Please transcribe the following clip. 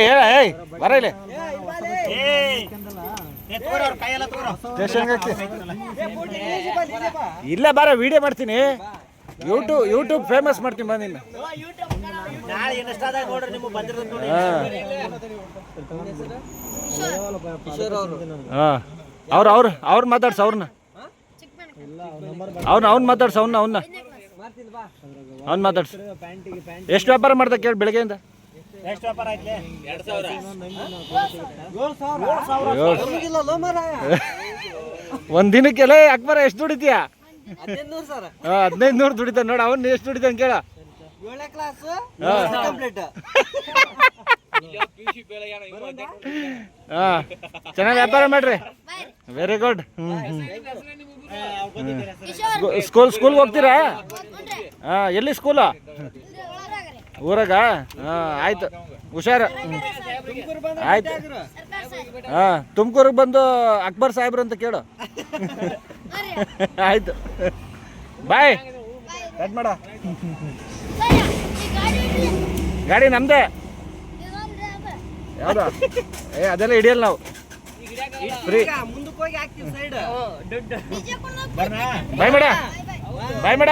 ಹೇಳ ಏಯ್ ಬರ ಇಲ್ಲಿ ಇಲ್ಲ ಬರ ವಿಡಿಯೋ ಮಾಡ್ತೀನಿ ಯೂಟ್ಯೂಬ್ ಫೇಮಸ್ ಮಾಡ್ತೀನಿ ಬಾ ನಿನ್ನ ಹಾಂ ಅವ್ರು ಮಾತಾಡ್ಸ ಅವ್ರನ್ನ ಅವ್ನು ಮಾತಾಡ್ಸ ಅವ್ನ ಮಾತಾಡ್ಸ ಎಷ್ಟು ವ್ಯಾಪಾರ ಮಾಡ್ದ ಕೇಳಿ ಬೆಳಗ್ಗೆಯಿಂದ ಒಂದ್ ದಿನಕ್ಕೆಲ್ಲ ಅಕ್ಬರ ಎಷ್ಟು ದುಡಿತೀಯ? 1500 ದುಡಿತ ನೋಡ. ಅವನ್ ಎಷ್ಟು ದುಡಿತಾನ ಕೇಳ. ಚೆನ್ನಾಗಿ ವ್ಯಾಪಾರ ಮಾಡ್ರಿ. Very good. ಸ್ಕೂಲ್ಗೆ ಹೋಗ್ತೀರಾ? ಎಲ್ಲಿ ಸ್ಕೂಲ? ಊರಾಗ? ಆಯ್ತು, ಹುಷಾರ. ಆಯ್ತು. ತುಮಕೂರಿಗೆ ಬಂದು ಅಕ್ಬರ್ ಸಾಹೇಬ್ರು ಅಂತ ಕೇಳು. ಆಯ್ತು, ಬಾಯ್. ಕಟ್ ಮಾಡ. ಗಾಡಿ ನಮ್ದೇ. ಯಾವ್ದು? ಅದೆಲ್ಲ ಹಿಡಿಯಲ್ಲ ನಾವು. ಫ್ರೀ. ಬಾಯ್ ಮಾಡ.